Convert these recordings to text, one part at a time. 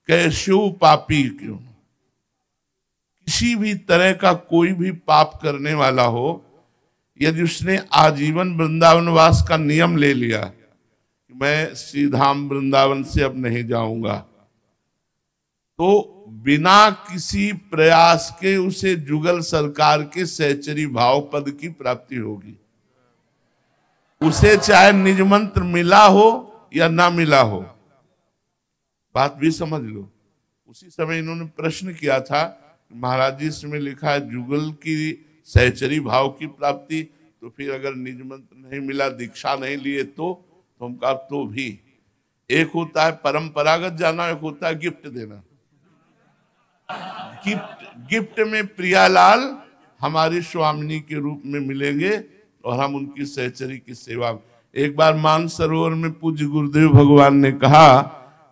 कैस्यो पापी क्यों। किसी भी तरह का कोई भी पाप करने वाला हो, यदि उसने आजीवन वृंदावन वास का नियम ले लिया कि मैं श्री धाम वृंदावन से अब नहीं जाऊंगा, तो बिना किसी प्रयास के उसे जुगल सरकार के सहचरी भाव पद की प्राप्ति होगी। उसे चाहे निज मंत्र मिला हो या ना मिला हो, बात भी समझ लो। उसी समय इन्होंने प्रश्न किया था, महाराज जी इसमें लिखा है जुगल की सहचरी भाव की प्राप्ति, तो फिर अगर निज मंत्र नहीं मिला, दीक्षा नहीं लिए तो हम कहा तो भी एक होता है परंपरागत जाना, एक होता है गिफ्ट देना। गिफ्ट में प्रियालाल हमारी स्वामिनी के रूप में मिलेंगे और हम उनकी सहचरी की सेवा। एक बार मानसरोवर में पूज्य गुरुदेव भगवान ने कहा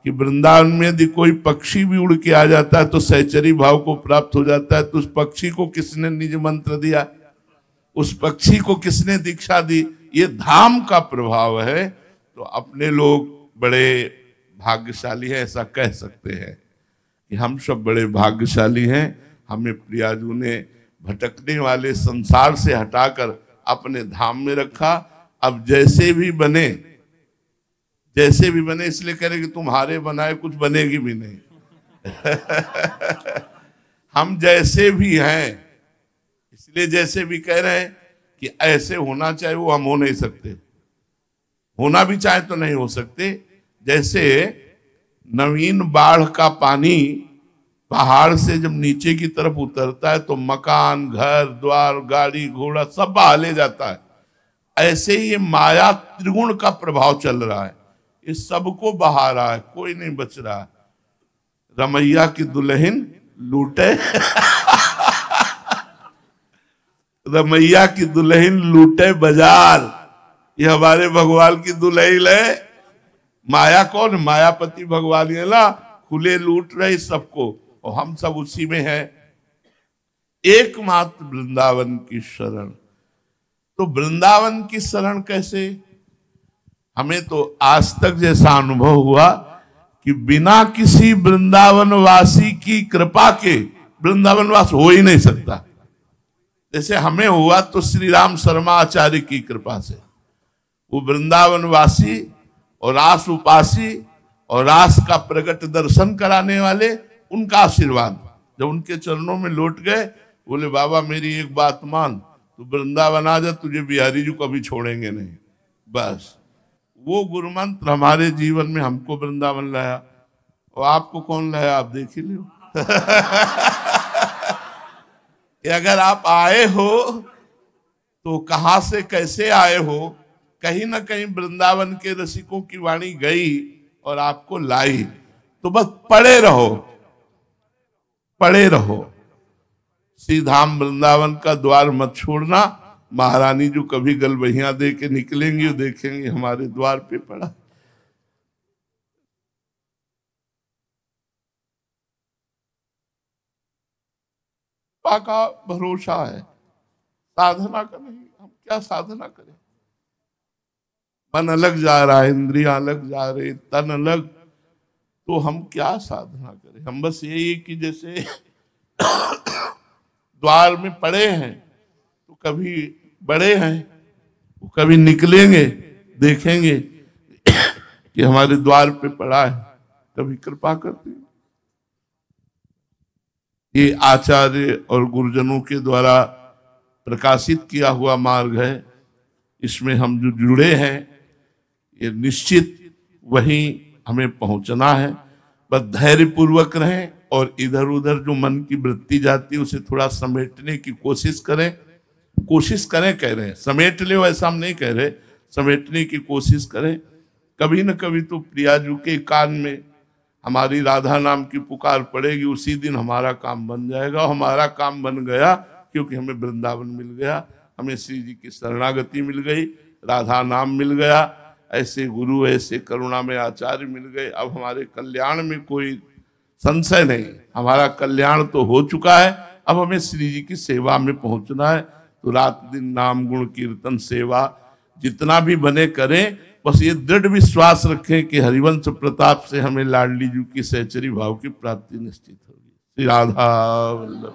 कि वृंदावन में यदि कोई पक्षी भी उड़ के आ जाता है तो सहचरी भाव को प्राप्त हो जाता है। तो उस पक्षी को किसने निज मंत्र दिया, उस पक्षी को किसने दीक्षा दी? ये धाम का प्रभाव है। तो अपने लोग बड़े भाग्यशाली हैं, ऐसा कह सकते हैं कि हम सब बड़े भाग्यशाली हैं। हमें प्रियाजू ने भटकने वाले संसार से हटाकर अपने धाम में रखा। अब जैसे भी बने इसलिए कह रहे कि तुम्हारे बनाए कुछ बनेगी भी नहीं। हम जैसे भी हैं इसलिए जैसे भी कह रहे हैं कि ऐसे होना चाहिए, वो हम हो नहीं सकते। होना भी चाहे तो नहीं हो सकते। जैसे नवीन बाढ़ का पानी पहाड़ से जब नीचे की तरफ उतरता है तो मकान, घर द्वार, गाड़ी घोड़ा सब बहा ले जाता है, ऐसे ही ये माया त्रिगुण का प्रभाव चल रहा है, ये सबको बहा रहा है, कोई नहीं बच रहा है। रमैया की दुल्हन लूटे रमैया की दुल्हन लूटे बाजार, ये हमारे भगवान की दुल्हन है। माया कौन? मायापति भगवान है ना, खुले लूट रहे सबको और हम सब उसी में हैं। एकमात्र वृंदावन की शरण। तो वृंदावन की शरण कैसे? हमें तो आज तक जैसा अनुभव हुआ कि बिना किसी वृंदावन वासी की कृपा के वृंदावन वास हो ही नहीं सकता। जैसे हमें हुआ तो श्री राम शर्मा आचार्य की कृपा से, वो वृंदावन वासी और रास उपासी और रास का प्रकट दर्शन कराने वाले, उनका आशीर्वाद जब उनके चरणों में लौट गए, बोले बाबा मेरी एक बात मान, तू वृंदावन आ जा, तुझे बिहारी जी कभी छोड़ेंगे नहीं। बस वो गुरु मंत्र हमारे जीवन में हमको वृंदावन लाया। और आपको कौन लाया? आप देख ही लो। अगर आप आए हो तो कहां से कैसे आए हो? कहीं ना कहीं वृंदावन के रसिकों की वाणी गई और आपको लाई। तो बस पड़े रहो। श्री धाम वृंदावन का द्वार मत छोड़ना। महारानी जो कभी गलबहियां दे के निकलेंगी वो देखेंगे हमारे द्वार पे पड़ा। का भरोसा है, साधना का नहीं। हम क्या साधना करें? मन अलग जा रहा है, इंद्रियां अलग जा रही, तन अलग, तो हम क्या साधना करें? हम बस यही कि जैसे द्वार में पड़े हैं तो कभी बड़े हैं, वो कभी निकलेंगे, देखेंगे कि हमारे द्वार पे पड़ा है, कभी कृपा करते हैं। ये आचार्य और गुरुजनों के द्वारा प्रकाशित किया हुआ मार्ग है। इसमें हम जो जुड़े हैं ये निश्चित वहीं हमें पहुंचना है। बस धैर्य पूर्वक रहें और इधर उधर जो मन की वृत्ति जाती है उसे थोड़ा समेटने की कोशिश करें कह रहे हैं, समेट ले वैसा हम नहीं कह रहे, समेटने की कोशिश करें। कभी न कभी तो प्रियाजू के कान में हमारी राधा नाम की पुकार पड़ेगी, उसी दिन हमारा काम बन जाएगा। हमारा काम बन गया क्योंकि हमें वृंदावन मिल गया, हमें श्री जी की शरणागति मिल गई, राधा नाम मिल गया, ऐसे गुरु ऐसे करुणा में आचार्य मिल गए। अब हमारे कल्याण में कोई संशय नहीं, हमारा कल्याण तो हो चुका है। अब हमें श्री जी की सेवा में पहुंचना है। तो रात दिन नाम गुण कीर्तन सेवा जितना भी बने करें, बस ये दृढ़ विश्वास रखें कि हरिवंश प्रताप से हमें लाडली जी की सहचरी भाव की प्राप्ति निश्चित होगी। श्री राधा वल्लभ।